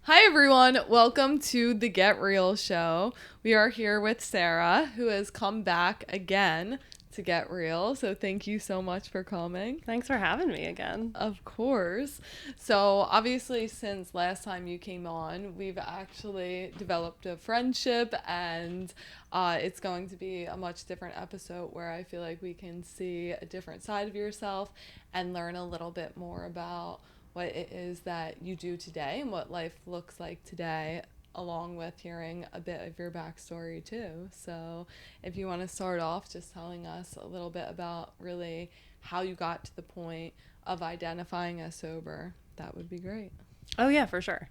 Hi, everyone. Welcome to the Get Real show. We are here with Sarah, who has come back again to Get Real. So thank you so much for coming. Thanks for having me again. Of course. So obviously, since last time you came on, we've actually developed a friendship, and it's going to be a much different episode where I feel like we can see a different side of yourself and learn a little bit more about what it is that you do today and what life looks like today, along with hearing a bit of your backstory too. So if you want to start off just telling us a little bit about really how you got to the point of identifying as sober, that would be great. Oh yeah, for sure.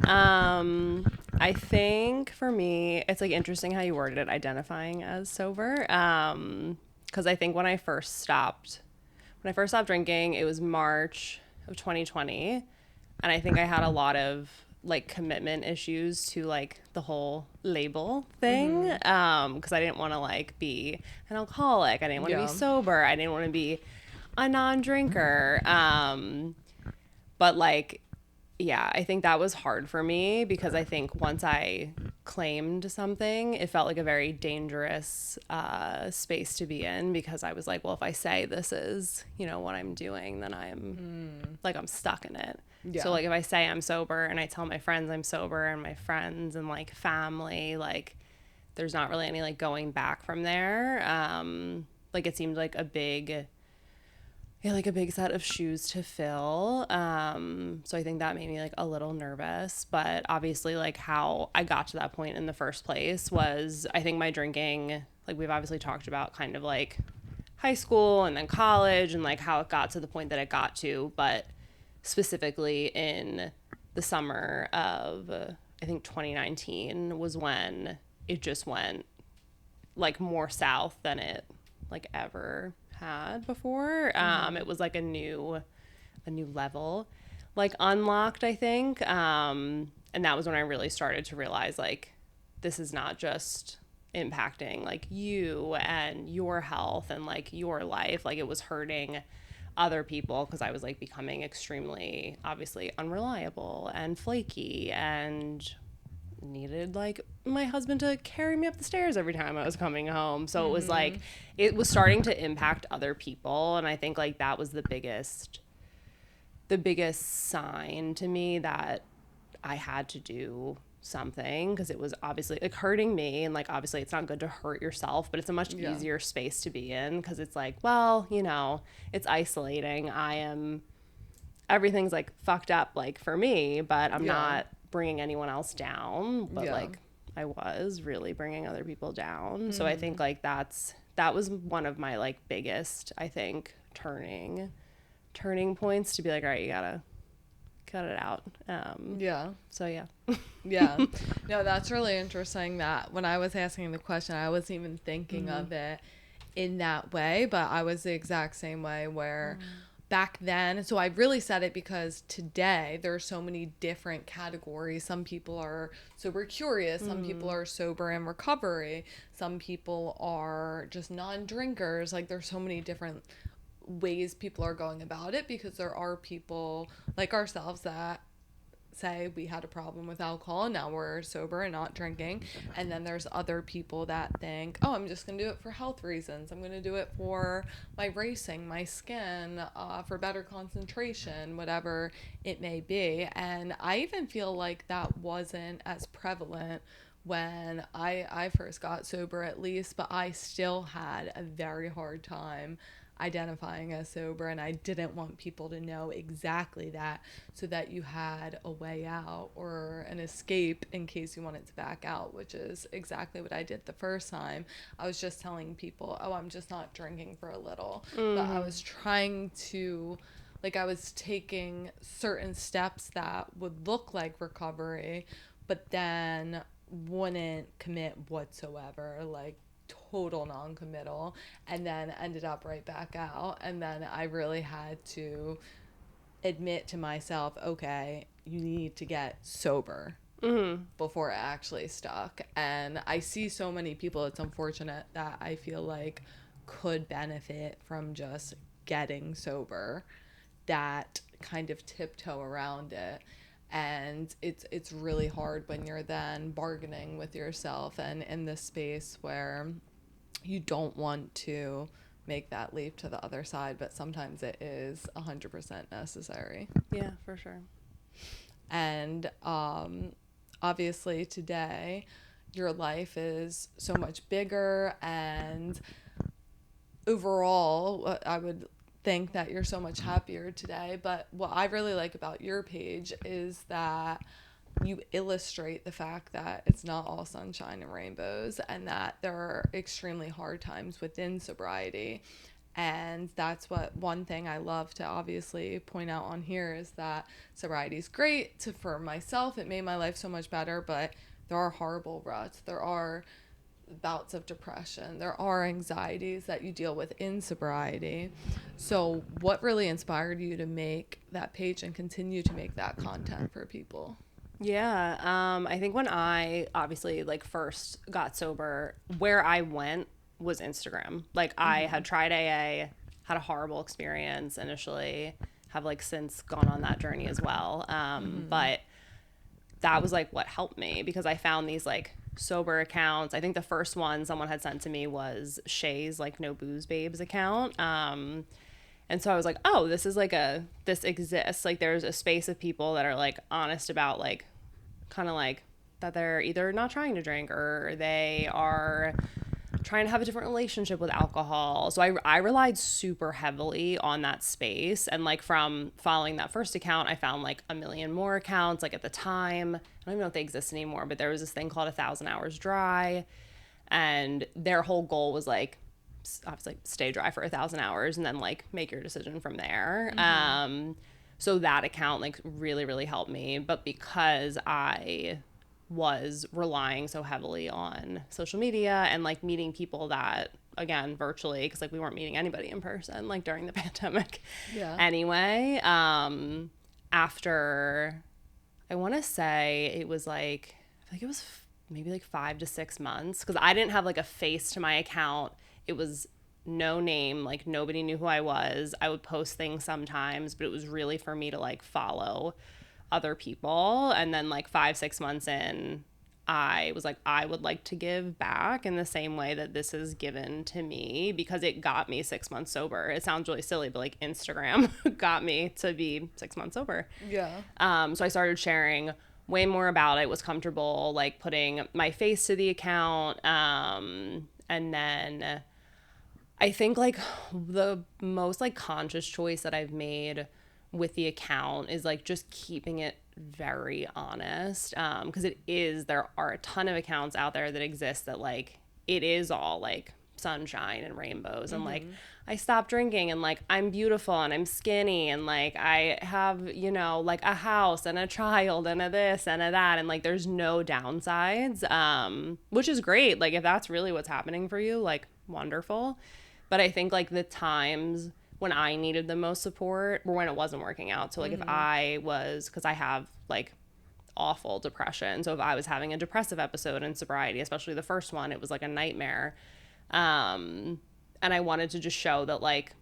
I think for me, it's like interesting how you worded it, identifying as sober. Because I think when I first stopped drinking, it was March of 2020, and I think I had a lot of like commitment issues to like the whole label thing. Because I didn't want to like be an alcoholic, I didn't want to be Yeah. sober, I didn't want to be a non-drinker. But like, yeah, I think that was hard for me because I think once I claimed something, it felt like a very dangerous space to be in, because I was like, well, if I say this is, what I'm doing, then I'm stuck in it. Yeah. So like if I say I'm sober and I tell my friends I'm sober and my friends and like family, like there's not really any like going back from there. Like it seemed like like a big set of shoes to fill. So I think that made me like a little nervous, but obviously like how I got to that point in the first place was, I think my drinking, like we've obviously talked about kind of like high school and then college and like how it got to the point that it got to, but specifically in the summer of I think 2019 was when it just went like more south than it like ever had before. It was like a new level, like unlocked, I think. And that was when I really started to realize like this is not just impacting like you and your health and like your life. Like it was hurting other people because I was like becoming extremely obviously unreliable and flaky and needed like my husband to carry me up the stairs every time I was coming home. So it was like it was starting to impact other people, and I think like that was the biggest sign to me that I had to do something, because it was obviously like hurting me, and like obviously it's not good to hurt yourself, but it's a much easier space to be in because it's like, well, it's isolating. Everything's like fucked up like for me, but I'm not bringing anyone else down, but like I was really bringing other people down. So I think like that was one of my like biggest, I think, turning points, to be like, all right, you gotta cut it out. Yeah. So yeah. Yeah. No, that's really interesting that when I was asking the question, I wasn't even thinking of it in that way, but I was the exact same way where back then, so I really said it because today there are so many different categories. Some people are sober curious, some people are sober in recovery, some people are just non-drinkers. Like there's so many different ways people are going about it, because there are people like ourselves that say we had a problem with alcohol and now we're sober and not drinking, and then there's other people that think, oh, I'm just gonna do it for health reasons, I'm gonna do it for my racing, my skin, for better concentration, whatever it may be. And I even feel like that wasn't as prevalent when I first got sober, at least, but I still had a very hard time identifying as sober, and I didn't want people to know exactly that, so that you had a way out or an escape in case you wanted to back out, which is exactly what I did the first time. I was just telling people, oh, I'm just not drinking for a little, but I was trying to, like, I was taking certain steps that would look like recovery, but then wouldn't commit whatsoever, like total non-committal, and then ended up right back out. And then I really had to admit to myself, okay, you need to get sober before it actually stuck. And I see so many people, it's unfortunate, that I feel like could benefit from just getting sober, that kind of tiptoe around it. And it's really hard when you're then bargaining with yourself and in this space where you don't want to make that leap to the other side, but sometimes it is 100% necessary. Yeah, for sure. And obviously today your life is so much bigger, and overall I would think that you're so much happier today. But what I really like about your page is that you illustrate the fact that it's not all sunshine and rainbows, and that there are extremely hard times within sobriety. And that's what one thing I love to obviously point out on here is that sobriety is great for myself. It made my life so much better, but there are horrible ruts. There are bouts of depression. There are anxieties that you deal with in sobriety. So what really inspired you to make that page and continue to make that content for people? Yeah, I think when I obviously like first got sober, where I went was Instagram. Like I had tried AA, had a horrible experience initially, have like since gone on that journey as well. But that was like what helped me, because I found these like sober accounts. I think the first one someone had sent to me was Shay's like No Booze Babes account. And so I was like, oh, this is like this exists. Like there's a space of people that are like honest about like kind of like that they're either not trying to drink or they are trying to have a different relationship with alcohol. So I relied super heavily on that space. And like from following that first account, I found like a million more accounts. Like at the time, I don't even know if they exist anymore, but there was this thing called 1,000 Hours Dry. And their whole goal was like, obviously stay dry for 1,000 hours and then like make your decision from there. So that account like really, really helped me. But because I was relying so heavily on social media and like meeting people that, again, virtually, because like we weren't meeting anybody in person like during the pandemic anyway, after I want to say it was like, I think it was maybe like 5 to 6 months, because I didn't have like a face to my account. It was no name, like nobody knew who I was. I would post things sometimes, but it was really for me to like follow other people. And then like 5, 6 months in, I was like, I would like to give back in the same way that this is given to me, because it got me 6 months sober. It sounds really silly, but like Instagram got me to be 6 months sober. Yeah. So I started sharing way more about it, was comfortable like putting my face to the account. And then I think like the most like conscious choice that I've made with the account is like just keeping it very honest, because there are a ton of accounts out there that exist that like it is all like sunshine and rainbows and like I stopped drinking and like I'm beautiful and I'm skinny and like I have, you know, like a house and a child and a this and a that, and like there's no downsides, which is great. Like if that's really what's happening for you, like wonderful. But I think like the times when I needed the most support were when it wasn't working out. So like if I was, because I have like awful depression, so if I was having a depressive episode in sobriety, especially the first one, it was like a nightmare. And I wanted to just show that like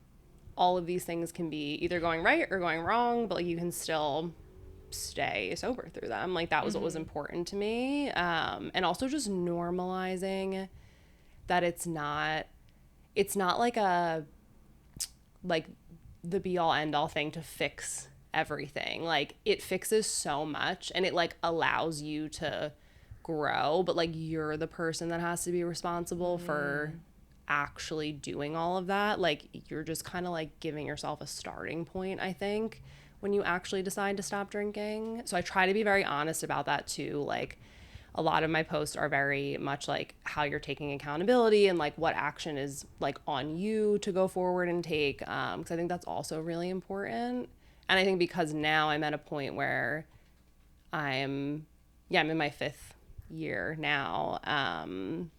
all of these things can be either going right or going wrong, but like you can still stay sober through them. Like that was what was important to me. And also just normalizing that it's not like the be all end all thing to fix everything. Like it fixes so much and it like allows you to grow, but like you're the person that has to be responsible for actually doing all of that. Like you're just kind of like giving yourself a starting point, I think, when you actually decide to stop drinking. So I try to be very honest about that too. Like a lot of my posts are very much like how you're taking accountability and like what action is like on you to go forward and take, because I think that's also really important. And I think because now I'm at a point where I'm in my 5th year now, and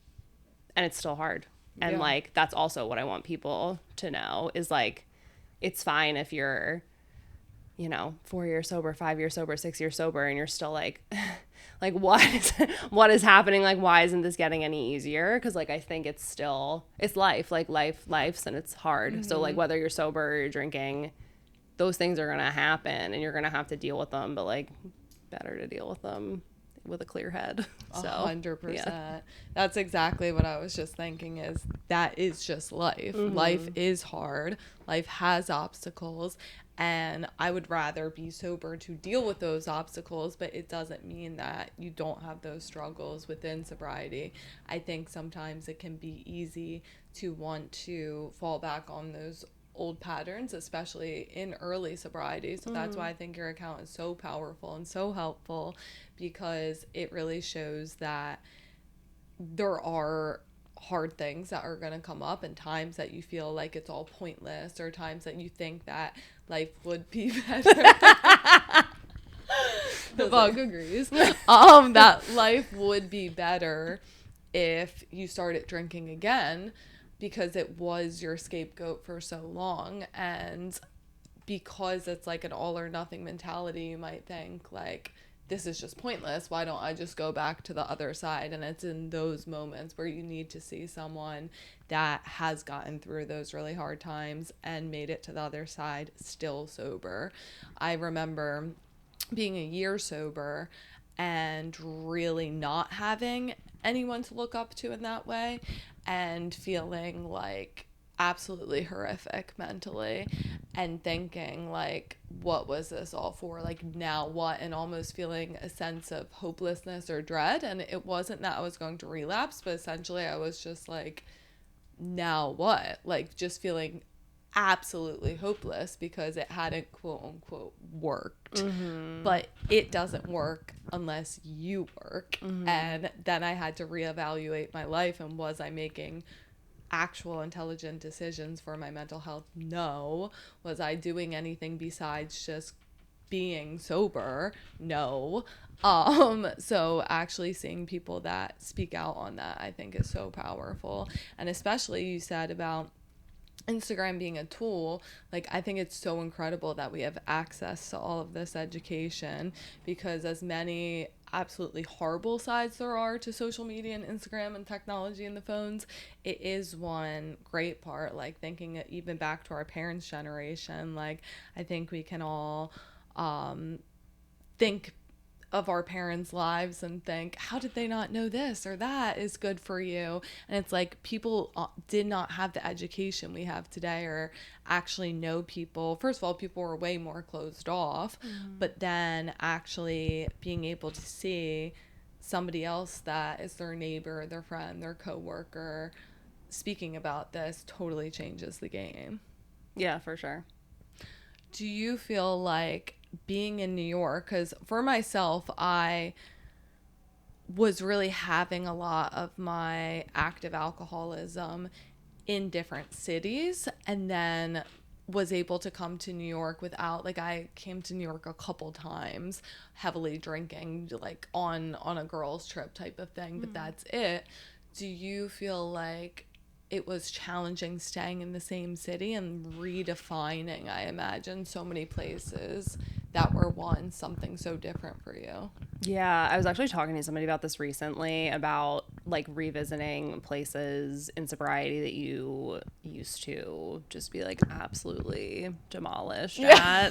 it's still hard. And like that's also what I want people to know is like it's fine if you're, you know, 4 years sober, 5 years sober, 6 years sober, and you're still like like what is happening? Like, why isn't this getting any easier? Because like I think it's life, like life's and it's hard. So like whether you're sober or you're drinking, those things are gonna happen and you're gonna have to deal with them. But like better to deal with them with a clear head. So 100%. yeah. That's exactly what I was just thinking, is that is just life. Life is hard. Life has obstacles, and I would rather be sober to deal with those obstacles, but it doesn't mean that you don't have those struggles within sobriety. I think sometimes it can be easy to want to fall back on those old patterns, especially in early sobriety. So that's why I think your account is so powerful and so helpful, because it really shows that there are hard things that are going to come up, and times that you feel like it's all pointless, or times that you think that life would be better. The bug agrees. That life would be better if you started drinking again, because it was your scapegoat for so long. And because it's like an all or nothing mentality, you might think like, this is just pointless. Why don't I just go back to the other side? And it's in those moments where you need to see someone that has gotten through those really hard times and made it to the other side still sober. I remember being a year sober and really not having anyone to look up to in that way, and feeling like absolutely horrific mentally, and thinking like, what was this all for? Like, now what? And almost feeling a sense of hopelessness or dread. And it wasn't that I was going to relapse, but essentially I was just like, now what? Like, just feeling absolutely hopeless because it hadn't quote unquote worked. But it doesn't work unless you work. And then I had to reevaluate my life, and was I making actual intelligent decisions for my mental health? No. Was I doing anything besides just being sober? No. So actually seeing people that speak out on that, I think, is so powerful. And especially you said about Instagram being a tool, like, I think it's so incredible that we have access to all of this education, because as many absolutely horrible sides there are to social media and Instagram and technology and the phones, it is one great part. Like, thinking even back to our parents' generation, like, I think we can all think of our parents' lives and think, how did they not know this or that is good for you? And it's like, people did not have the education we have today, or actually know people. First of all, people were way more closed off, but then actually being able to see somebody else that is their neighbor, their friend, their coworker speaking about this totally changes the game. Yeah, for sure. Do you feel like being in New York, because for myself, I was really having a lot of my active alcoholism in different cities, and then was able to come to New York without, like, I came to New York a couple times heavily drinking, like on a girls trip type of thing, but that's it. Do you feel like it was challenging staying in the same city and redefining, I imagine, so many places that were once something so different for you? Yeah, I was actually talking to somebody about this recently, about like revisiting places in sobriety that you used to just be like absolutely demolished at,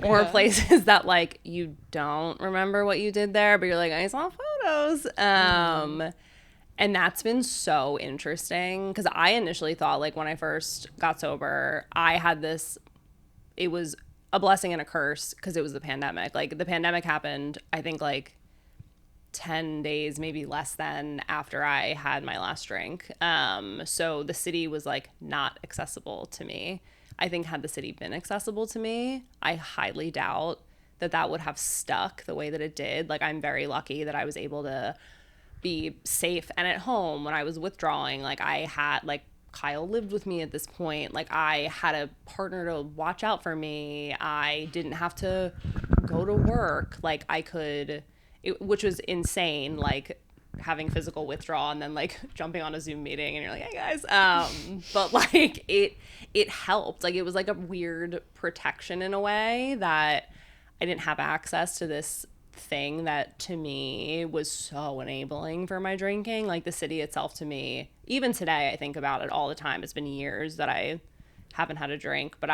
or places that like you don't remember what you did there, but you're like, I saw photos. And that's been so interesting, because I initially thought, like, when I first got sober, I had this, it was a blessing and a curse, because it was the pandemic. Like, the pandemic happened, I think, like 10 days, maybe less than, after I had my last drink. So the city was like not accessible to me. I think had the city been accessible to me, I highly doubt that that would have stuck the way that it did. Like, I'm very lucky that I was able to be safe and at home when I was withdrawing. Like, I had, like, Kyle lived with me at this point. Like, I had a partner to watch out for me. I didn't have to go to work. Like, I could, which was insane, like having physical withdrawal and then like jumping on a Zoom meeting and you're like, hey guys. But like it helped. Like, it was like a weird protection in a way, that I didn't have access to this thing that to me was so enabling for my drinking. Like, the city itself to me, even today, I think about it all the time. It's been years that I haven't had a drink, but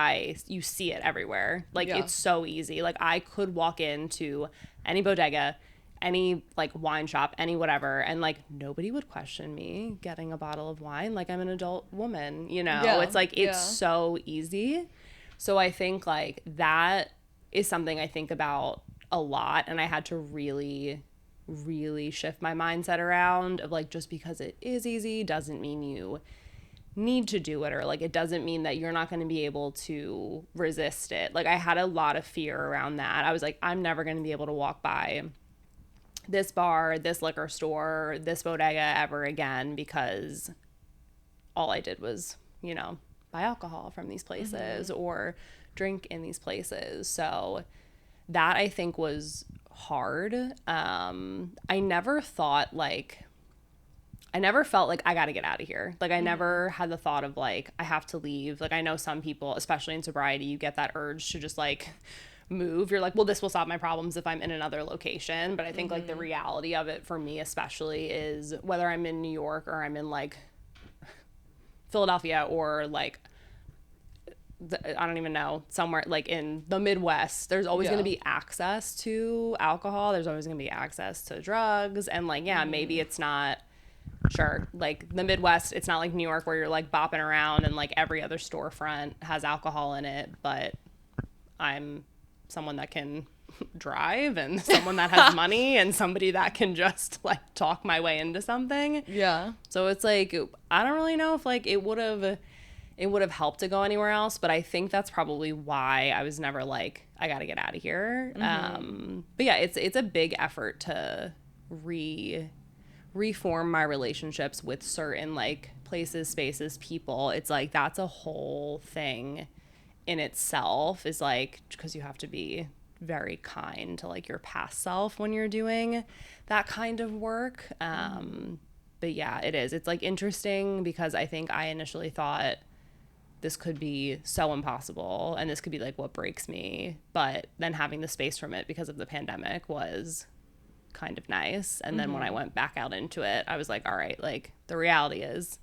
you see it everywhere. Like, Yeah. it's so easy. Like, I could walk into any bodega, any like wine shop, any whatever, and like nobody would question me getting a bottle of wine. Like, I'm an adult woman, you know? Yeah. It's like, it's Yeah. so easy. So I think like that is something I think about a lot, and I had to really shift my mindset around of like, just because it is easy doesn't mean you need to do it, or like it doesn't mean that you're not going to be able to resist it. Like, I had a lot of fear around that. I was like, I'm never going to be able to walk by this bar, this liquor store, this bodega ever again, because all I did was, you know, buy alcohol from these places or drink in these places. So that I think was hard. I never thought like, I never felt like I got to get out of here. Like, I never had the thought of like, I have to leave. Like, I know some people, especially in sobriety, you get that urge to just like move. You're like, well, this will solve my problems if I'm in another location. But I think like the reality of it for me especially is whether I'm in New York or I'm in like Philadelphia or like I don't even know, somewhere like in the Midwest, there's always going to be access to alcohol. There's always going to be access to drugs. And like, yeah, maybe it's not, sure, like the Midwest, it's not like New York where you're like bopping around and like every other storefront has alcohol in it. But I'm someone that can drive and someone that has money and somebody that can just like talk my way into something. Yeah. So it's like, I don't really know if like it would have helped to go anywhere else, but I think that's probably why I was never like, I got to get out of here. But yeah, it's a big effort to reform my relationships with certain like places, spaces, people. It's like, that's a whole thing in itself, is like, because you have to be very kind to like your past self when you're doing that kind of work. But yeah, it is. It's like interesting because I think I initially thought this could be so impossible and this could be like what breaks me. But then having the space from it because of the pandemic was kind of nice. And then when I went back out into it, I was like, all right, like the reality is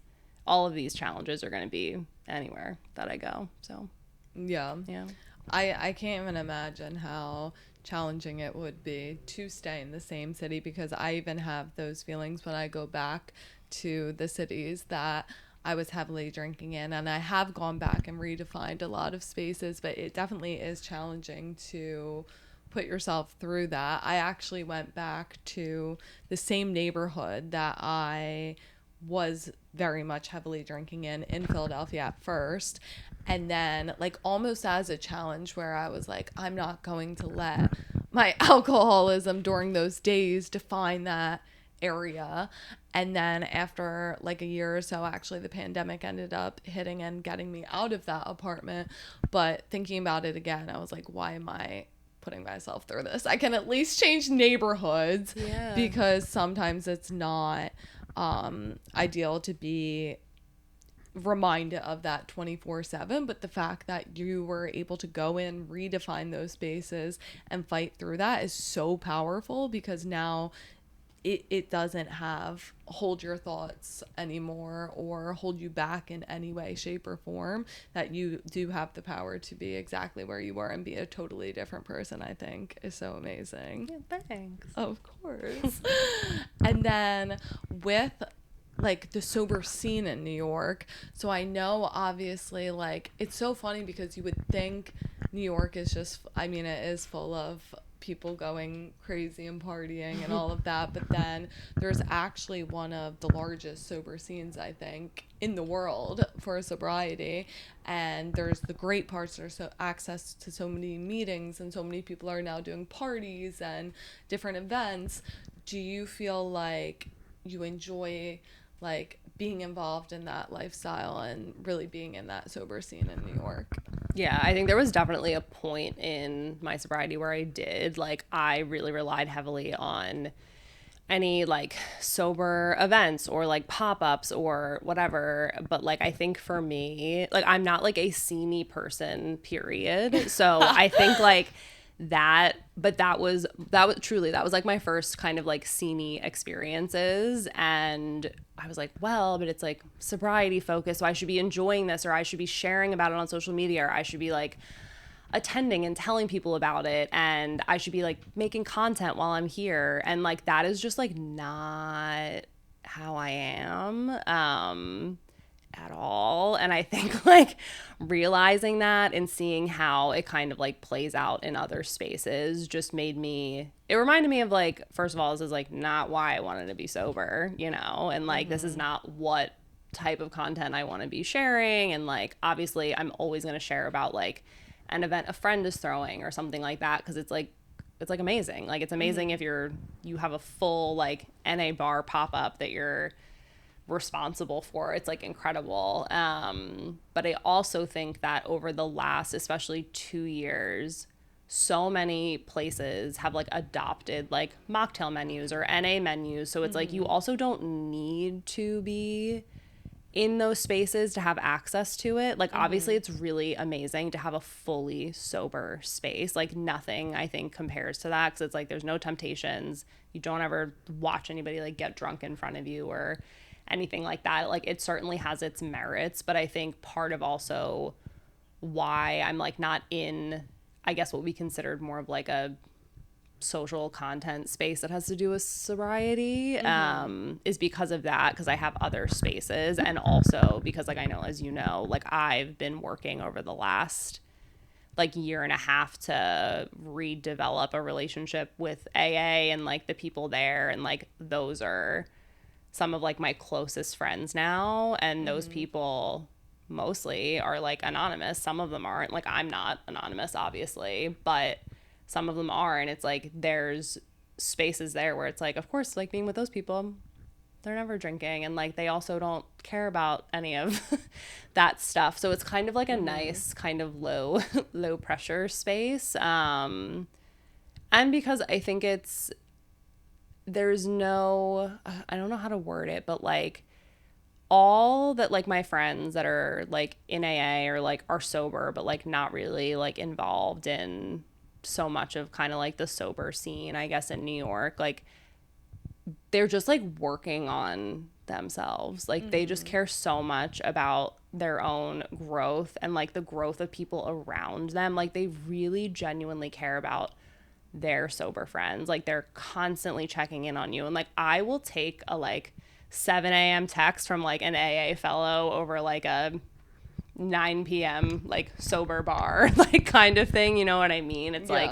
all of these challenges are going to be anywhere that I go. So Yeah. yeah. I can't even imagine how challenging it would be to stay in the same city, because I even have those feelings when I go back to the cities that I was heavily drinking in, and I have gone back and redefined a lot of spaces, but it definitely is challenging to put yourself through that. I actually went back to the same neighborhood that I was very much heavily drinking in Philadelphia at first, and then like almost as a challenge where I was like, I'm not going to let my alcoholism during those days define that area. And then after like a year or so, actually the pandemic ended up hitting and getting me out of that apartment. But thinking about it again, I was like, why am I putting myself through this? I can at least change neighborhoods, because sometimes it's not ideal to be reminded of that 24/7, but the fact that you were able to go in, redefine those spaces and fight through that is so powerful, because now it doesn't hold your thoughts anymore or hold you back in any way, shape, or form. That you do have the power to be exactly where you were and be a totally different person, I think is so amazing. Yeah, thanks. Of course. And then with like the sober scene in New York, so I know obviously like it's so funny because you would think New York is just, I mean, it is full of people going crazy and partying and all of that, but then there's actually one of the largest sober scenes, I think, in the world for sobriety, and there's the great parts. There's so access to so many meetings, and so many people are now doing parties and different events. Do you feel like you enjoy like being involved in that lifestyle and really being in that sober scene in New York? Yeah, I think there was definitely a point in my sobriety where I did, like, I really relied heavily on any like sober events or like pop-ups or whatever. But like, I think for me, like, I'm not like a sceney person, period. So I think like that was truly, that was like my first kind of like scene-y experiences. And I was like, well, but it's like sobriety focused, so I should be enjoying this, or I should be sharing about it on social media, or I should be like attending and telling people about it, and I should be like making content while I'm here. And like that is just like not how I am at all. And I think like realizing that and seeing how it kind of like plays out in other spaces just made me, it reminded me of like, first of all, this is like not why I wanted to be sober, you know, and like this is not what type of content I want to be sharing. And like obviously I'm always going to share about like an event a friend is throwing or something like that, because it's like amazing. Like it's amazing if you have a full like NA bar pop-up that you're responsible for. It's like incredible. But I also think that over the last especially 2 years, so many places have like adopted like mocktail menus or NA menus, so it's like you also don't need to be in those spaces to have access to it. Like obviously it's really amazing to have a fully sober space. Like nothing I think compares to that, because it's like there's no temptations. You don't ever watch anybody like get drunk in front of you or anything like that. Like it certainly has its merits, but I think part of also why I'm like not in, I guess, what we considered more of like a social content space that has to do with sobriety is because of that, because I have other spaces, and also because like I know, as you know, like I've been working over the last like year and a half to redevelop a relationship with AA and like the people there, and like those are some of like my closest friends now, and those people mostly are like anonymous. Some of them aren't. Like I'm not anonymous obviously, but some of them are. And it's like there's spaces there where it's like, of course, like being with those people, they're never drinking, and like they also don't care about any of that stuff. So it's kind of like a nice kind of low pressure space. And because I think there's no, I don't know how to word it, but like all that like my friends that are like in AA or like are sober but like not really like involved in so much of kind of like the sober scene, I guess, in New York, like they're just like working on themselves. Like they just care so much about their own growth and like the growth of people around them. Like they really genuinely care about their sober friends. Like they're constantly checking in on you. And like I will take a like 7 a.m. text from like an AA fellow over like a 9 p.m. like sober bar like kind of thing, you know what I mean? It's like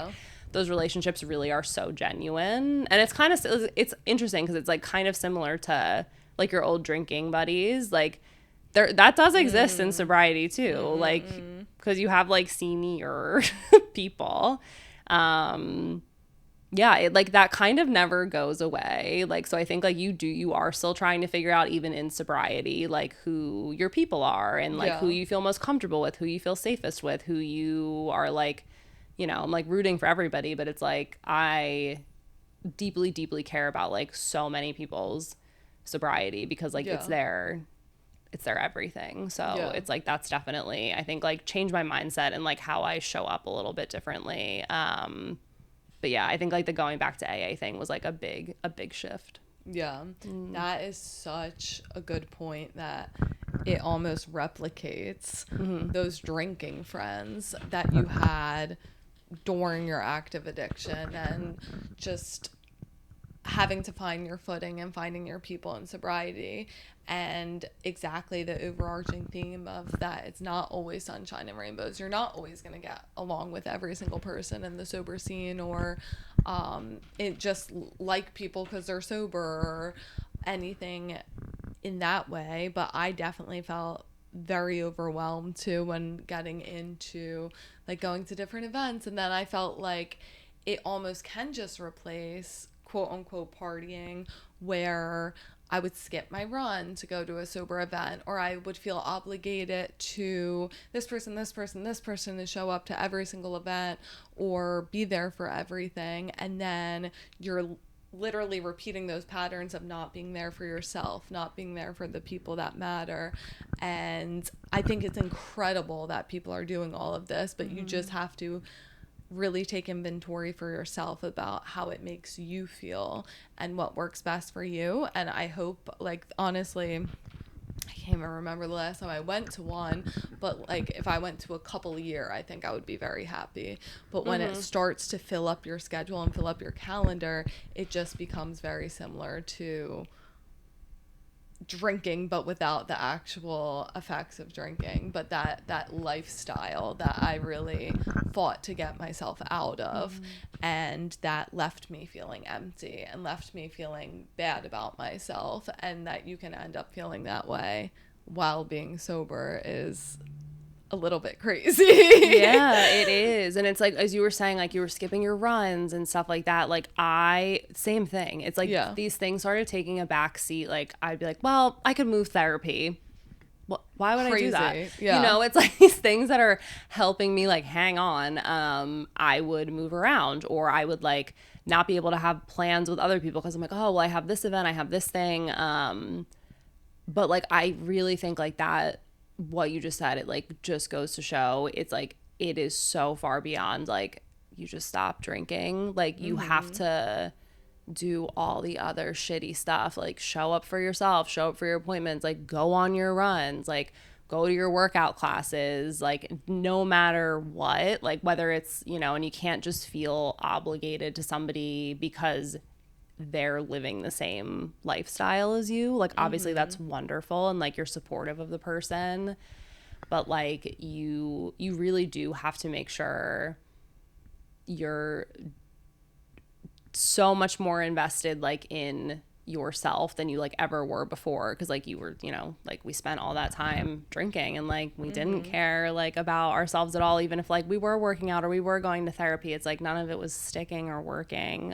those relationships really are so genuine. And it's kind of, it's interesting because it's like kind of similar to like your old drinking buddies. Like there, that does exist in sobriety too, like because you have like senior people. Yeah, it, like that kind of never goes away. Like, so I think like you are still trying to figure out even in sobriety, like who your people are and like who you feel most comfortable with, who you feel safest with, who you are like, you know, I'm like rooting for everybody, but it's like I deeply, deeply care about like so many people's sobriety because like it's their everything. So it's like that's definitely, I think, like changed my mindset and like how I show up a little bit differently. But yeah, I think like the going back to AA thing was like a big shift. Yeah, that is such a good point that it almost replicates those drinking friends that you had during your active addiction and just having to find your footing and finding your people in sobriety. And exactly the overarching theme of that, it's not always sunshine and rainbows. You're not always going to get along with every single person in the sober scene, or it just like people because they're sober or anything in that way. But I definitely felt very overwhelmed too when getting into like going to different events, and then I felt like it almost can just replace quote unquote partying, where I would skip my run to go to a sober event, or I would feel obligated to this person to show up to every single event or be there for everything. And then you're literally repeating those patterns of not being there for yourself, not being there for the people that matter. And I think it's incredible that people are doing all of this, but you just have to really take inventory for yourself about how it makes you feel and what works best for you. And I hope, like, honestly, I can't even remember the last time I went to one, but like if I went to a couple a year, I think I would be very happy. But when it starts to fill up your schedule and fill up your calendar, it just becomes very similar to drinking, but without the actual effects of drinking, but that lifestyle that I really fought to get myself out of, and that left me feeling empty and left me feeling bad about myself. And that you can end up feeling that way while being sober is a little bit crazy. Yeah, it is. And it's like, as you were saying, like you were skipping your runs and stuff like that. Like same thing. It's like these things started taking a back seat. Like I'd be like, well, I could move therapy. Well, why would I do that? Yeah. You know, it's like these things that are helping me like hang on. I would move around, or I would like not be able to have plans with other people because I'm like, oh, well, I have this event, I have this thing. But like, I really think like that, what you just said, it like just goes to show it's like it is so far beyond like you just stop drinking. Like you have to do all the other shitty stuff, like show up for yourself, show up for your appointments, like go on your runs, like go to your workout classes, like no matter what, like whether it's, you know, and you can't just feel obligated to somebody because they're living the same lifestyle as you. Like obviously that's wonderful and like you're supportive of the person, but like you really do have to make sure you're so much more invested like in yourself than you like ever were before, because like you were, you know, like we spent all that time drinking and like we didn't care like about ourselves at all, even if like we were working out or we were going to therapy. It's like none of it was sticking or working.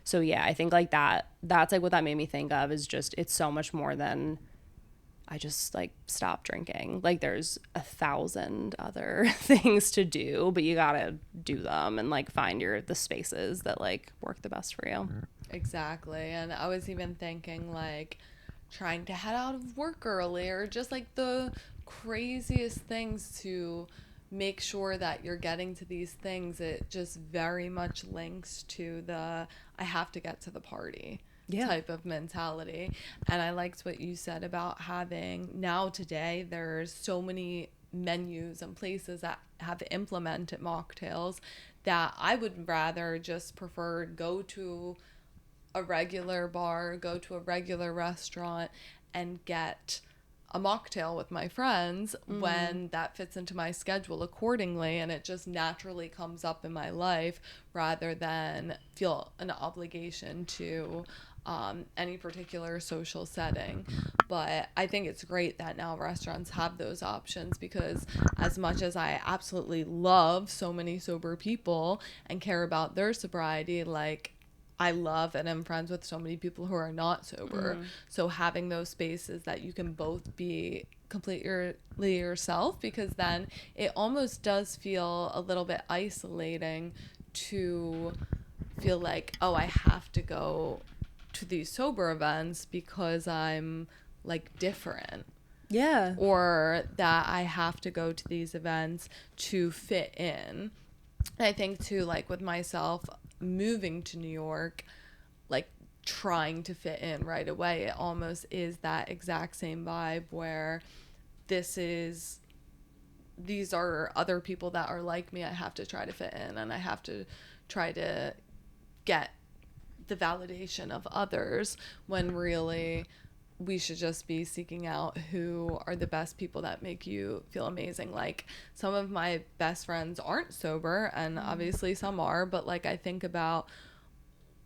So yeah, I think like that's like what that made me think of, is just it's so much more than I just like stopped drinking. Like there's 1,000 other things to do, but you gotta do them and like find the spaces that like work the best for you. Exactly. And I was even thinking like trying to head out of work early, or just like the craziest things to make sure that you're getting to these things. It just very much links to the I have to get to the party type of mentality. And I liked what you said about having, now today there's so many menus and places that have implemented mocktails that I would rather just prefer go to a regular bar, go to a regular restaurant and get a mocktail with my friends when that fits into my schedule accordingly, and it just naturally comes up in my life rather than feel an obligation to any particular social setting. But I think it's great that now restaurants have those options, because as much as I absolutely love so many sober people and care about their sobriety, like I love and am friends with so many people who are not sober. So having those spaces that you can both be completely yourself, because then it almost does feel a little bit isolating to feel like, oh, I have to go to these sober events because I'm like different. Yeah. Or that I have to go to these events to fit in. And I think too, like with myself moving to New York, like trying to fit in right away, it almost is that exact same vibe where these are other people that are like me. I have to try to fit in, and I have to try to get the validation of others, when really we should just be seeking out who are the best people that make you feel amazing. Like some of my best friends aren't sober, and obviously some are, but like I think about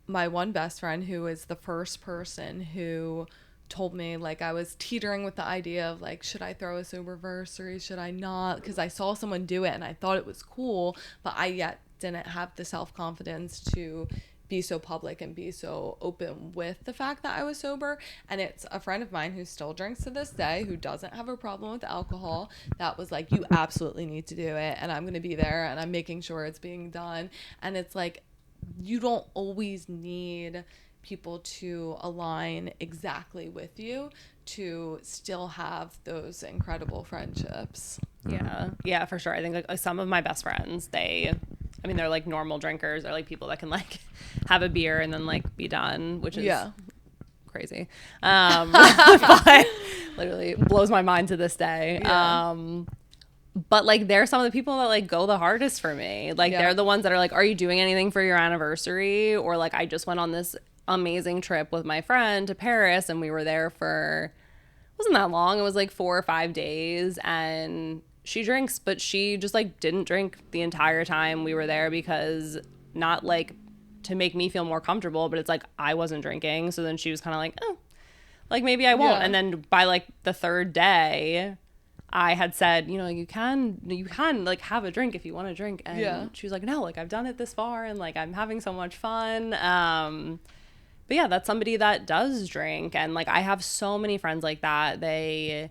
my one best friend who is the first person who told me, like, I was teetering with the idea of like, should I throw a soberversary, should I not, because I saw someone do it and I thought it was cool, but I yet didn't have the self-confidence to be so public and be so open with the fact that I was sober. And it's a friend of mine who still drinks to this day, who doesn't have a problem with alcohol, that was like, you absolutely need to do it, and I'm going to be there and I'm making sure it's being done. And it's like, you don't always need people to align exactly with you to still have those incredible friendships. Yeah, for sure. I think like some of my best friends, they're like normal drinkers. They're like people that can like have a beer and then like be done, which is crazy. But literally blows my mind to this day. But like they're some of the people that like go the hardest for me. Like they're the ones that are like, are you doing anything for your anniversary? Or like, I just went on this amazing trip with my friend to Paris and we were there for, wasn't that long. It was like 4 or 5 days, and she drinks, but she just like didn't drink the entire time we were there, because not like to make me feel more comfortable, but it's like I wasn't drinking. So then she was kind of like, oh, like maybe I won't. And then by like the 3rd day, I had said, you can like have a drink if you want to drink. And she was like, no, like I've done it this far and like I'm having so much fun. But yeah, that's somebody that does drink. And like I have so many friends like that. They're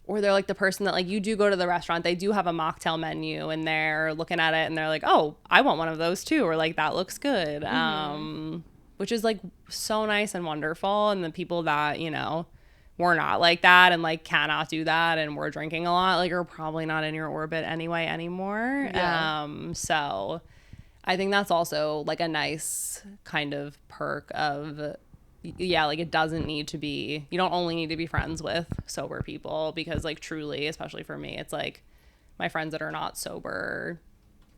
like the person that like you do go to the restaurant, they do have a mocktail menu and they're looking at it and they're like, oh, I want one of those too, or like that looks good. Which is like so nice and wonderful. And the people that, we're not like that and like cannot do that and we're drinking a lot, like are probably not in your orbit anyway anymore. So I think that's also like a nice kind of perk of, like it doesn't need to be, you don't only need to be friends with sober people, because like truly, especially for me, it's like my friends that are not sober,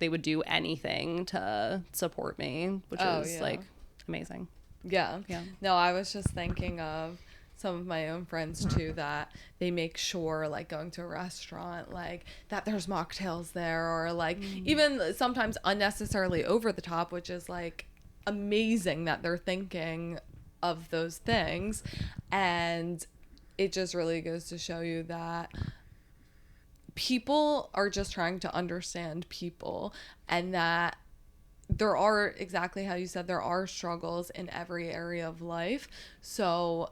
they would do anything to support me, which is like amazing. No, I was just thinking of some of my own friends too, that they make sure like going to a restaurant, like that there's mocktails there, or like even sometimes unnecessarily over the top, which is like amazing that they're thinking of those things. And it just really goes to show you that people are just trying to understand people, and that there are, exactly how you said, there are struggles in every area of life. So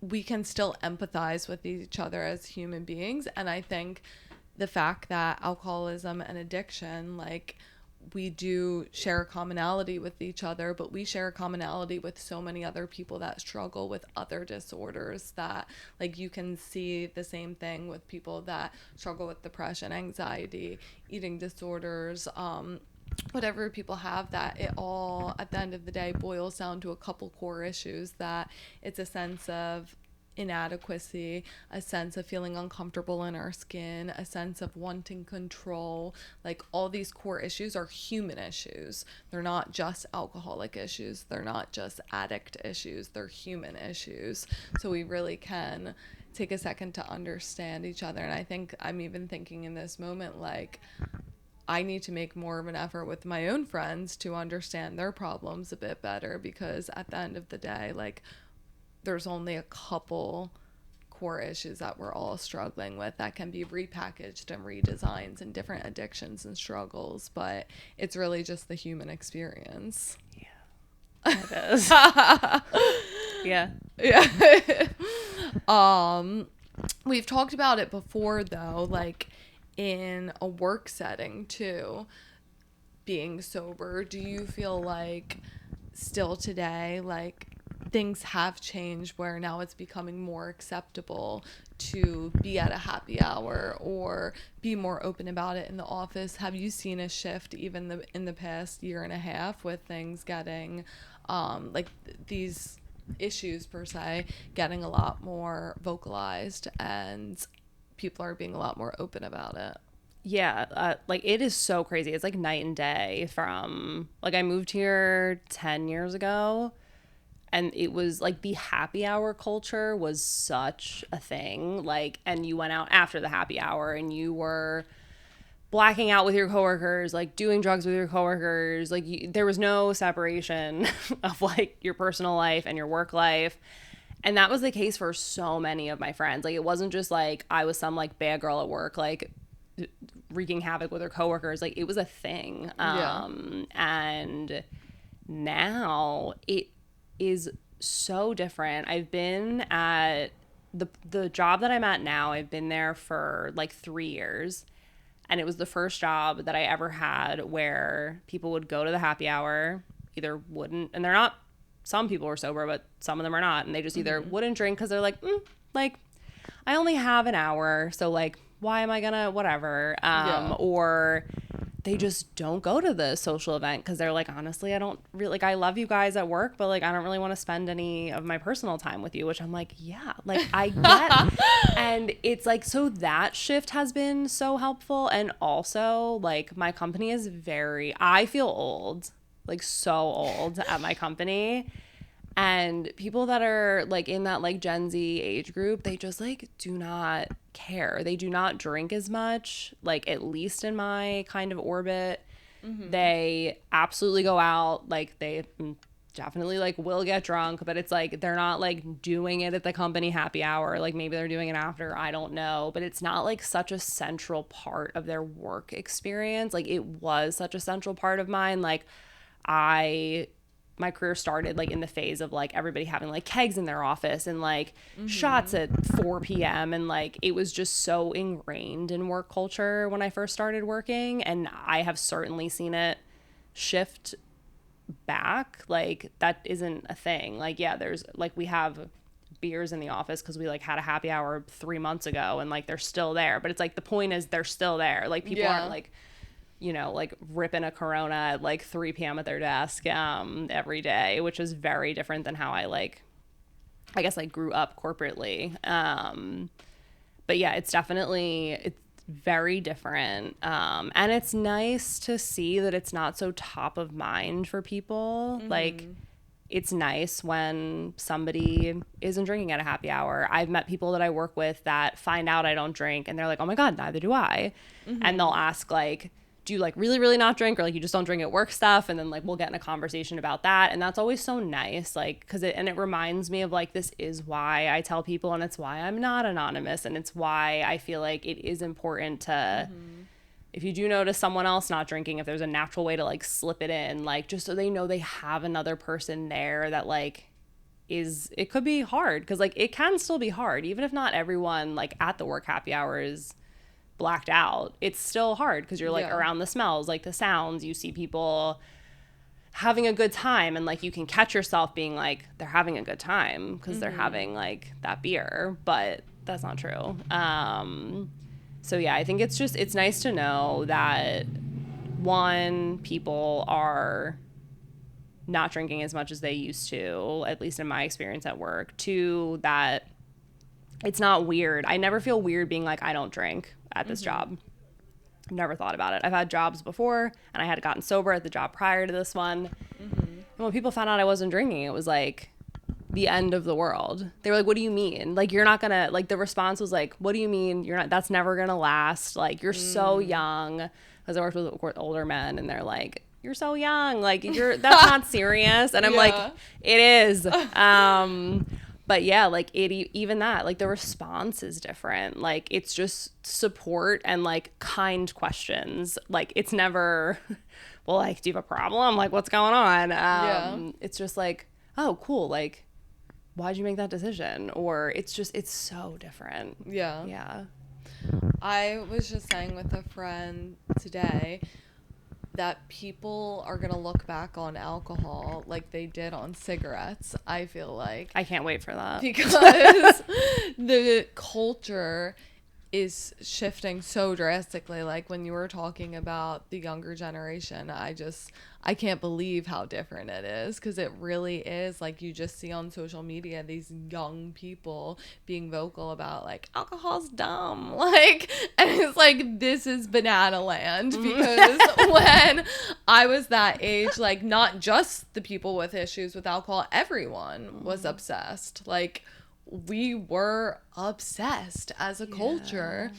we can still empathize with each other as human beings. And I think the fact that alcoholism and addiction, like, we do share a commonality with each other, but we share a commonality with so many other people that struggle with other disorders, that like you can see the same thing with people that struggle with depression, anxiety, eating disorders, whatever people have, that it all at the end of the day boils down to a couple core issues, that it's a sense of inadequacy, a sense of feeling uncomfortable in our skin, a sense of wanting control. Like all these core issues are human issues. They're not just alcoholic issues. They're not just addict issues. They're human issues. So we really can take a second to understand each other. And I think I'm even thinking in this moment, like, I need to make more of an effort with my own friends to understand their problems a bit better, because at the end of the day, like, there's only a couple core issues that we're all struggling with that can be repackaged and redesigned in different addictions and struggles, but it's really just the human experience. It is. Yeah. We've talked about it before though, like in a work setting too, being sober. Do you feel like still today, like, things have changed where now it's becoming more acceptable to be at a happy hour or be more open about it in the office? Have you seen a shift even in the past year and a half with things getting like these issues per se getting a lot more vocalized and people are being a lot more open about it? Yeah, like it is so crazy. It's like night and day from, like, I moved here 10 years ago, and it was like the happy hour culture was such a thing. Like, and you went out after the happy hour and you were blacking out with your coworkers, like doing drugs with your coworkers. Like there was no separation of like your personal life and your work life. And that was the case for so many of my friends. Like it wasn't just like I was some like bad girl at work, like wreaking havoc with her coworkers. Like it was a thing. And now it is so different. I've been at the job that I'm at now, I've been there for like 3 years, and it was the first job that I ever had where people would go to the happy hour, either wouldn't, and they're not, some people were sober, but some of them are not, and they just either wouldn't drink because they're like, like, I only have an hour, so like why am I gonna whatever? Or they just don't go to the social event because they're like, honestly, I don't really, like, I love you guys at work, but like, I don't really want to spend any of my personal time with you, which I'm like, yeah, like I get. And it's like, so that shift has been so helpful. And also like my company is I feel old, like so old at my company. And people that are like in that like Gen Z age group, they just like do not care. They do not drink as much, like at least in my kind of orbit. They absolutely go out, like they definitely like will get drunk, but it's like they're not like doing it at the company happy hour. Like maybe they're doing it after, I don't know, but it's not like such a central part of their work experience. Like it was such a central part of mine. Like my career started like in the phase of like everybody having like kegs in their office and like shots at 4 p.m. and like it was just so ingrained in work culture when I first started working, and I have certainly seen it shift back. Like that isn't a thing. Like yeah, there's like we have beers in the office because we like had a happy hour 3 months ago and like they're still there, but it's like the point is they're still there. Like people aren't like, you know, like ripping a Corona at like 3 p.m. at their desk every day, which is very different than how I like, I guess I grew up corporately. But yeah, it's very different. And it's nice to see that it's not so top of mind for people. Like it's nice when somebody isn't drinking at a happy hour. I've met people that I work with that find out I don't drink and they're like, oh my God, neither do I. And they'll ask like, do you like really, really not drink, or like you just don't drink at work stuff? And then like we'll get in a conversation about that. And that's always so nice. Like, cause it reminds me of like, this is why I tell people, and it's why I'm not anonymous. And it's why I feel like it is important to, if you do notice someone else not drinking, if there's a natural way to like slip it in, like just so they know they have another person there that like it could be hard. Cause like it can still be hard, even if not everyone like at the work happy hour is blacked out. It's still hard because you're like around the smells, like the sounds, you see people having a good time, and like you can catch yourself being like they're having a good time because they're having like that beer, but that's not true. So yeah, I think it's nice to know that one, people are not drinking as much as they used to, at least in my experience at work. Two, that it's not weird. I never feel weird being like, I don't drink at this job. I've never thought about it. I've had jobs before, and I had gotten sober at the job prior to this one. And when people found out I wasn't drinking, it was like the end of the world. They were like, what do you mean? Like, you're not gonna, like, the response was like, what do you mean? You're not, that's never gonna last. Like, you're so young. Because I worked with older men, and they're like, you're so young. Like, that's not serious. And I'm like, it is. But yeah, like even that, like the response is different. Like it's just support and like kind questions. Like it's never, well, like, do you have a problem? Like, what's going on? It's just like, oh, cool. Like, why'd you make that decision? Or it's so different. Yeah. I was just saying with a friend today that people are going to look back on alcohol like they did on cigarettes, I feel like. I can't wait for that. Because the culture is shifting so drastically. Like when you were talking about the younger generation, I can't believe how different it is, because it really is. Like you just see on social media these young people being vocal about like alcohol's dumb, like, and it's like, this is banana land. Because when I was that age, like not just the people with issues with alcohol, everyone was obsessed. Like we were obsessed as a culture,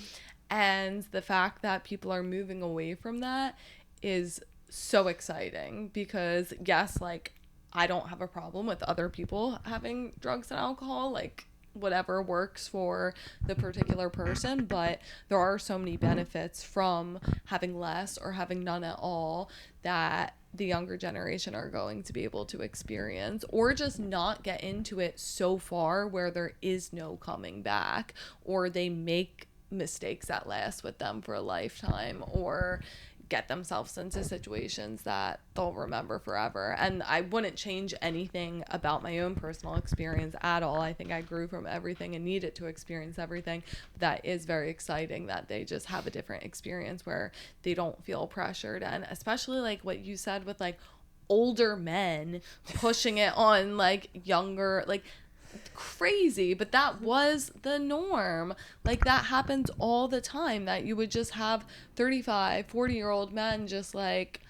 and the fact that people are moving away from that is so exciting. Because yes, like I don't have a problem with other people having drugs and alcohol, like whatever works for the particular person, but there are so many benefits from having less or having none at all that the younger generation are going to be able to experience, or just not get into it so far where there is no coming back, or they make mistakes that last with them for a lifetime, or get themselves into situations that they'll remember forever. And I wouldn't change anything about my own personal experience at all. I think I grew from everything and needed to experience everything. But that is very exciting that they just have a different experience where they don't feel pressured. And especially like what you said with like older men pushing it on like younger, like crazy, but that was the norm. Like that happens all the time, that you would just have 35, 40-year-old men just like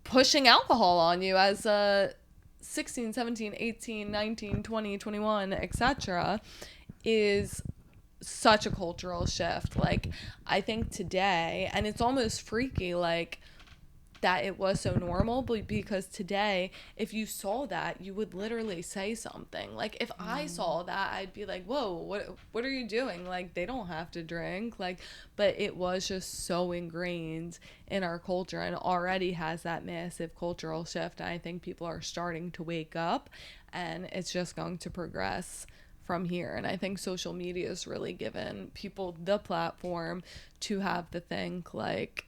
pushing alcohol on you as a 16, 17, 18, 19, 20, 21, etc. is such a cultural shift. Like I think today, and it's almost freaky, like that it was so normal, but because today if you saw that, you would literally say something. Like if I saw that, I'd be like, whoa, what are you doing? Like they don't have to drink. Like, but it was just so ingrained in our culture and already has that massive cultural shift. And I think people are starting to wake up, and it's just going to progress from here. And I think social media has really given people the platform to have to think like,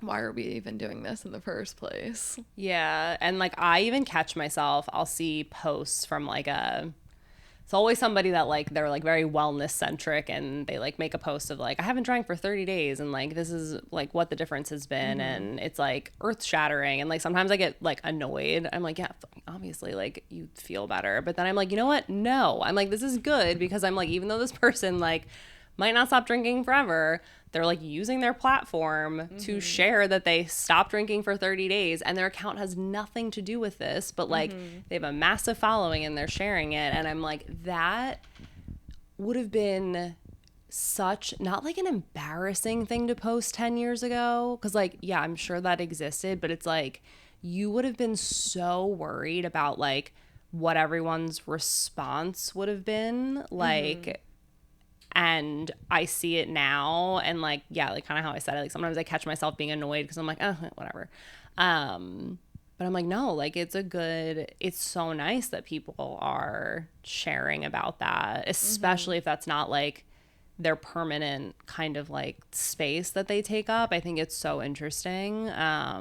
why are we even doing this in the first place? Yeah. And like I even catch myself, I'll see posts from like it's always somebody that like they're like very wellness centric, and they like make a post of like, I haven't drank for 30 days and like this is like what the difference has been. And it's like earth shattering. And like sometimes I get like annoyed. I'm like, yeah, obviously like you feel better. But then I'm like, you know what? No, I'm like, this is good, because I'm like, even though this person like might not stop drinking forever, they're like using their platform to share that they stopped drinking for 30 days, and their account has nothing to do with this, but like they have a massive following and they're sharing it. And I'm like, that would have been such not like an embarrassing thing to post 10 years ago, because like, yeah, I'm sure that existed, but it's like you would have been so worried about like what everyone's response would have been like. And I see it now, and like, yeah, like kind of how I said it, like sometimes I catch myself being annoyed because I'm like, oh, whatever. But I'm like, no, like it's so nice that people are sharing about that, especially if that's not like their permanent kind of like space that they take up. I think it's so interesting. Yeah.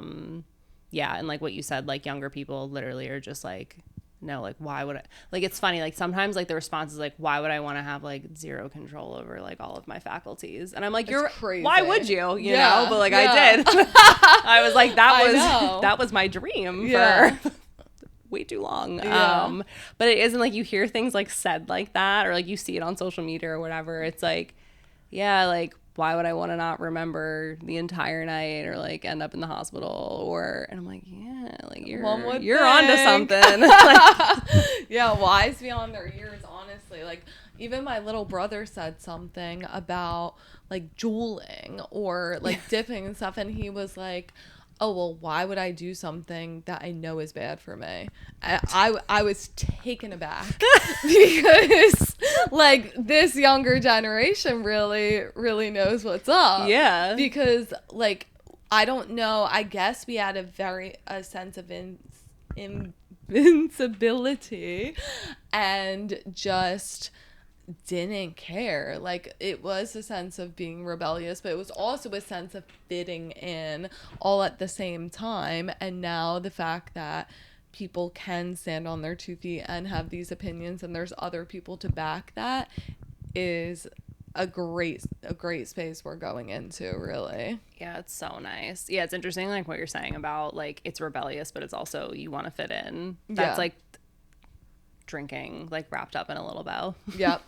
And like what you said, like younger people literally are just like, no, like why would I, like it's funny, like sometimes like the response is like, why would I want to have like zero control over like all of my faculties? And I'm like, you're crazy. Why would you know? But like I did. I was like, that was my dream for way too long. But it isn't like you hear things like said like that, or like you see it on social media or whatever. It's like, yeah, like why would I want to not remember the entire night or like end up in the hospital? Or, and I'm like, yeah, like you're onto something. Like, yeah, wise beyond their years, honestly. Like even my little brother said something about like juuling or like dipping and stuff, and he was like, oh, well, why would I do something that I know is bad for me? I was taken aback because like this younger generation really knows what's up. Yeah. Because like, I don't know, I guess we had a sense of invincibility and just didn't care. Like it was a sense of being rebellious, but it was also a sense of fitting in all at the same time. And now the fact that people can stand on their 2 feet and have these opinions, and there's other people to back that, is a great space we're going into, really. Yeah, it's so nice. Yeah, it's interesting like what you're saying about like it's rebellious, but it's also you want to fit in. That's like drinking like wrapped up in a little bow. Yep.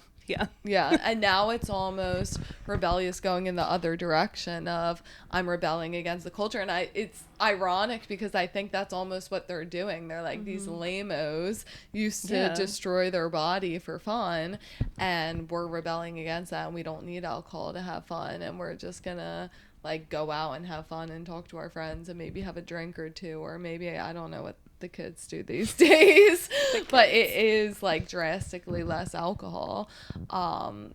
Yeah. And now it's almost rebellious going in the other direction of I'm rebelling against the culture. And it's ironic because I think that's almost what they're doing. They're like these lamos used to destroy their body for fun, and we're rebelling against that, and we don't need alcohol to have fun, and we're just gonna like go out and have fun and talk to our friends and maybe have a drink or two, or maybe I don't know what the kids do these days, but it is like drastically less alcohol.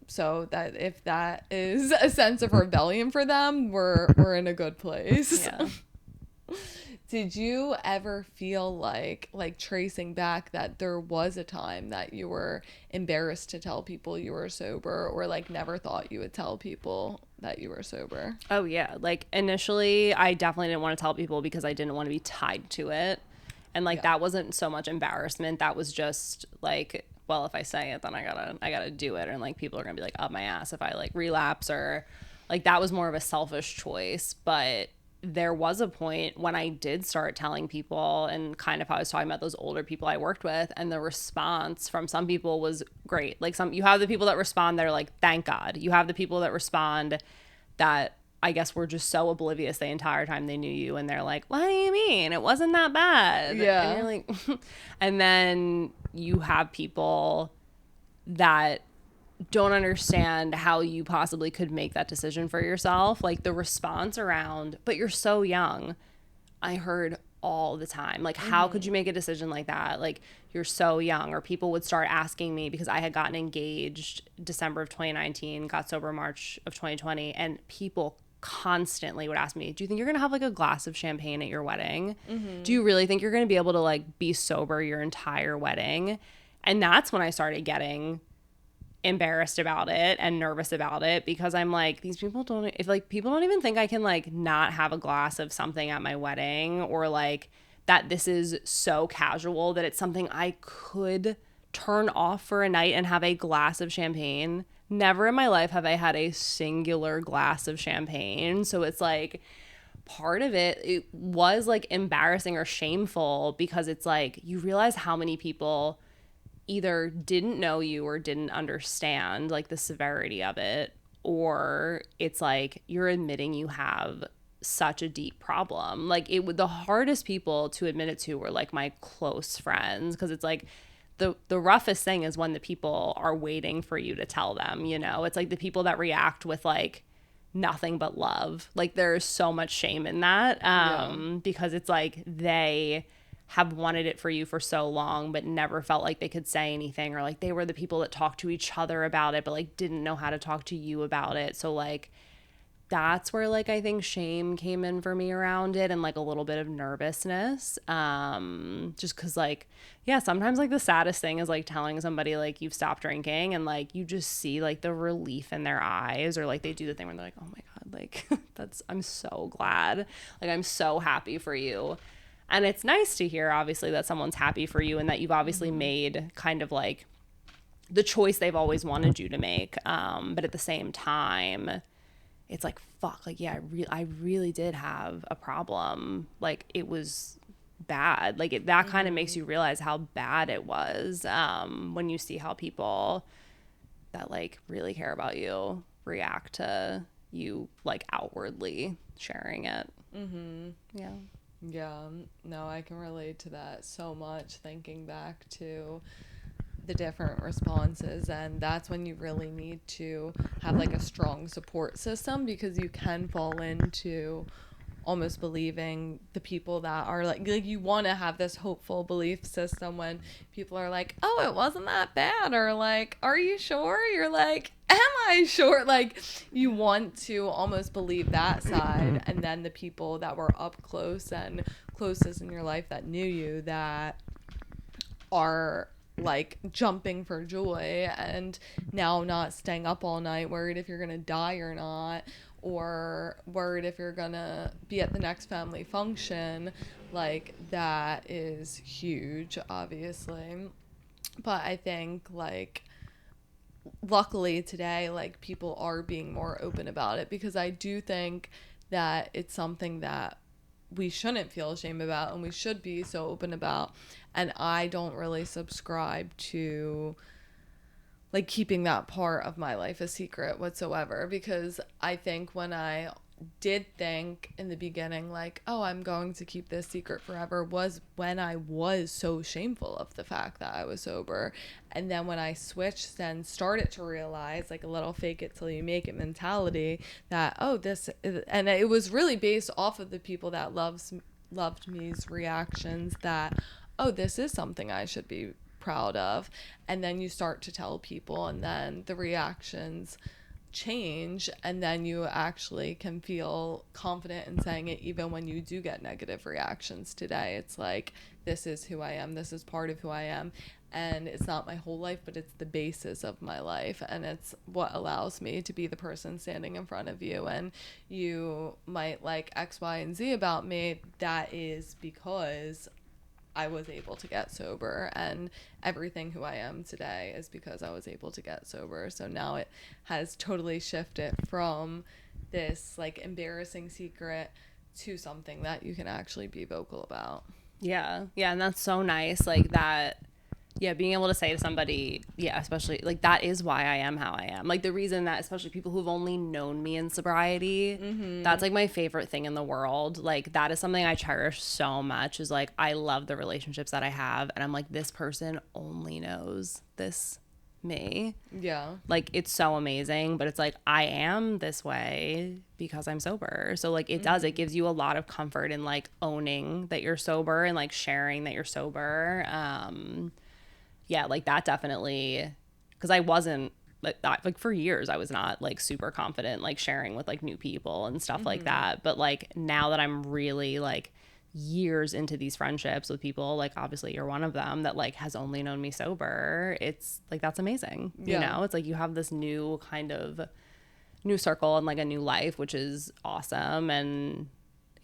So that if that is a sense of rebellion for them, we're in a good place. Yeah. Did you ever feel like tracing back that there was a time that you were embarrassed to tell people you were sober, or like never thought you would tell people that you were sober? Oh yeah, like initially I definitely didn't want to tell people because I didn't want to be tied to it. And like Yeah. that wasn't so much embarrassment, that was just like, well, if I say it then I gotta do it, and like people are gonna be like up my ass if I like relapse, or like that was more of a selfish choice. But there was a point when I did start telling people, and kind of how I was talking about those older people I worked with, and the response from some people was great. Like some, you have the people that respond that are like, thank God. You have the people that respond that I guess were just so oblivious the entire time they knew you, and they're like, what do you mean? It wasn't that bad. Yeah. And you're like, and then you have people that don't understand how you possibly could make that decision for yourself. Like the response around, but you're so young, I heard all the time. Like, how could you make a decision like that? Like, you're so young. Or people would start asking me, because I had gotten engaged December of 2019, got sober March of 2020, and people constantly would ask me, do you think you're gonna have like a glass of champagne at your wedding? Do you really think you're gonna be able to like be sober your entire wedding? And that's when I started getting embarrassed about it and nervous about it, because I'm like, these people don't, if like people don't even think I can like not have a glass of something at my wedding, or like that this is so casual that it's something I could turn off for a night and have a glass of champagne. Never in my life have I had a singular glass of champagne. So it's like, part of it was like embarrassing or shameful, because it's like you realize how many people either didn't know you or didn't understand like the severity of it, or it's like you're admitting you have such a deep problem. Like it would, the hardest people to admit it to were like my close friends, because it's like the roughest thing is when the people are waiting for you to tell them, you know. It's like the people that react with like nothing but love. Like there's so much shame in that, because it's like they have wanted it for you for so long but never felt like they could say anything, or like they were the people that talked to each other about it but like didn't know how to talk to you about it. So like that's where like I think shame came in for me around it, and like a little bit of nervousness, just because like, yeah, sometimes like the saddest thing is like telling somebody like you've stopped drinking, and like you just see like the relief in their eyes, or like they do the thing where they're like, oh my god, like that's, I'm so glad, like I'm so happy for you. And it's nice to hear, obviously, that someone's happy for you, and that you've obviously made kind of like the choice they've always wanted you to make. But at the same time, it's like, fuck, like, yeah, I really did have a problem. Like, it was bad. Like, that kind of makes you realize how bad it was, when you see how people that, like, really care about you react to you, like, outwardly sharing it. Yeah. Yeah, no, I can relate to that so much, thinking back to the different responses. And that's when you really need to have like a strong support system, because you can fall into almost believing the people that are like you want to have this hopeful belief system when people are like, oh, it wasn't that bad, or like, are you sure? You're like, am I sure? Like you want to almost believe that side, and then the people that were up close and closest in your life that knew you, that are like jumping for joy and now not staying up all night worried if you're gonna die or not, or worried if you're gonna be at the next family function. Like that is huge, obviously. But I think like luckily today, like people are being more open about it, because I do think that it's something that we shouldn't feel ashamed about and we should be so open about. And I don't really subscribe to like keeping that part of my life a secret whatsoever, because I think when I did think in the beginning like, oh, I'm going to keep this secret forever, was when I was so shameful of the fact that I was sober. And then when I switched and started to realize, like a little fake it till you make it mentality, that oh, this is, and it was really based off of the people that loved me's reactions, that oh, this is something I should be proud of. And then you start to tell people, and then the reactions change, and then you actually can feel confident in saying it even when you do get negative reactions today. It's like, this is who I am, this is part of who I am, and it's not my whole life, but it's the basis of my life, and it's what allows me to be the person standing in front of you. And you might like X, Y, and Z about me. That is because I was able to get sober, and everything who I am today is because I was able to get sober. So now it has totally shifted from this like embarrassing secret to something that you can actually be vocal about. Yeah. Yeah. And that's so nice. Like that. Yeah, being able to say to somebody, yeah, especially like that is why I am how I am. Like the reason that, especially people who've only known me in sobriety, that's like my favorite thing in the world. Like that is something I cherish so much, is like I love the relationships that I have, and I'm like, this person only knows this me. Yeah. Like it's so amazing, but it's like I am this way because I'm sober. So like it does, it gives you a lot of comfort in like owning that you're sober and like sharing that you're sober. Yeah, like that definitely, because I wasn't like for years I was not like super confident like sharing with like new people and stuff like that. But like now that I'm really like years into these friendships with people, like obviously you're one of them, that like has only known me sober, it's like that's amazing. You know, it's like you have this new kind of new circle and like a new life, which is awesome. And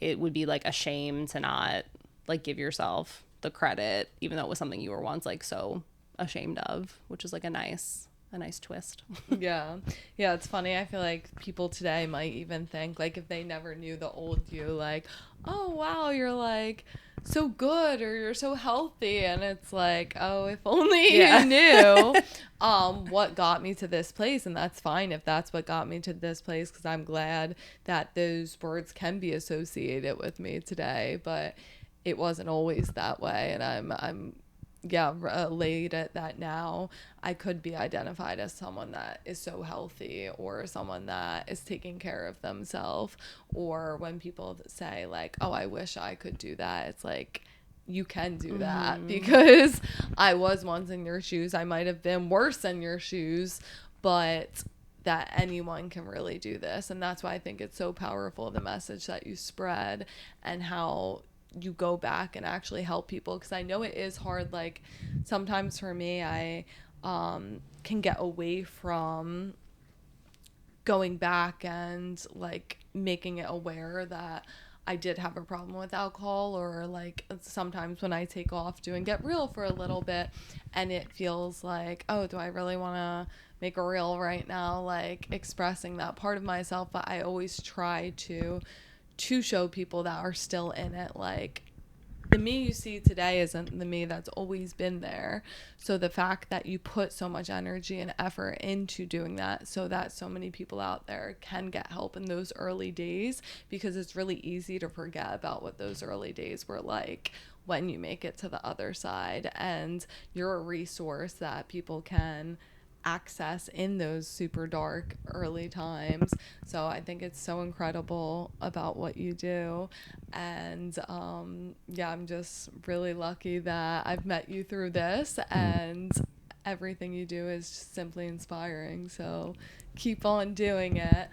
it would be like a shame to not like give yourself the credit, even though it was something you were once like so ashamed of, which is like a nice twist. Yeah. Yeah, it's funny. I feel like people today might even think, like, if they never knew the old you, like, oh wow, you're like so good, or you're so healthy. And it's like, oh, if only you knew what got me to this place. And that's fine if that's what got me to this place, because I'm glad that those words can be associated with me today. But it wasn't always that way, and I'm elated that now I could be identified as someone that is so healthy, or someone that is taking care of themselves. Or when people say like, oh, I wish I could do that, it's like, you can do that, because I was once in your shoes. I might have been worse in your shoes, but that anyone can really do this. And that's why I think it's so powerful, the message that you spread, and how you go back and actually help people. Because I know it is hard. Like sometimes for me, I can get away from going back and like making it aware that I did have a problem with alcohol. Or like sometimes when I take off doing Get Real for a little bit, and it feels like, oh, do I really want to make a reel right now, like expressing that part of myself? But I always try to show people that are still in it, like, the me you see today isn't the me that's always been there. So the fact that you put so much energy and effort into doing that, so that so many people out there can get help in those early days, because it's really easy to forget about what those early days were like when you make it to the other side. And you're a resource that people can access in those super dark early times. So I think it's so incredible about what you do. And I'm just really lucky that I've met you through this, and everything you do is just simply inspiring. So keep on doing it.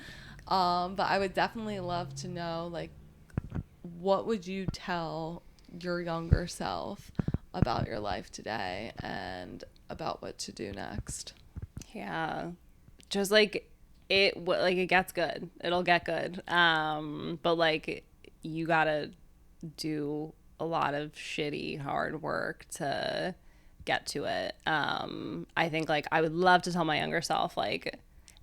But I would definitely love to know, like, what would you tell your younger self about your life today and about what to do next? Yeah, just like it gets good, it'll get good, but like you gotta do a lot of shitty hard work to get to it. I think like I would love to tell my younger self like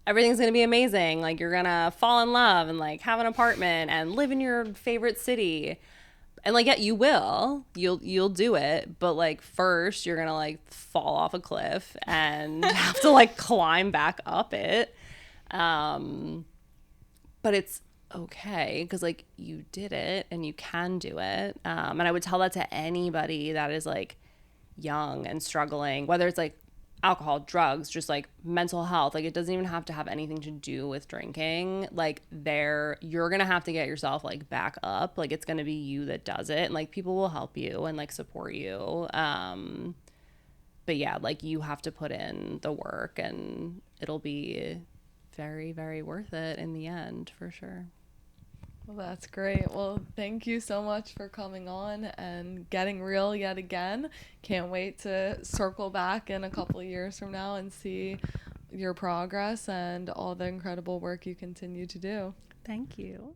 everything's gonna be amazing, like you're gonna fall in love and like have an apartment and live in your favorite city. And like, yeah, you'll do it, but like first you're gonna like fall off a cliff and have to like climb back up it. But it's okay, because like you did it and you can do it. And I would tell that to anybody that is like young and struggling, whether it's like alcohol, drugs, just like mental health. Like it doesn't even have to have anything to do with drinking. Like you're gonna have to get yourself like back up. Like it's gonna be you that does it, and like people will help you and like support you. But yeah, like you have to put in the work, and it'll be very, very worth it in the end, for sure. Well, that's great. Well, thank you so much for coming on and getting real yet again. Can't wait to circle back in a couple of years from now and see your progress and all the incredible work you continue to do. Thank you.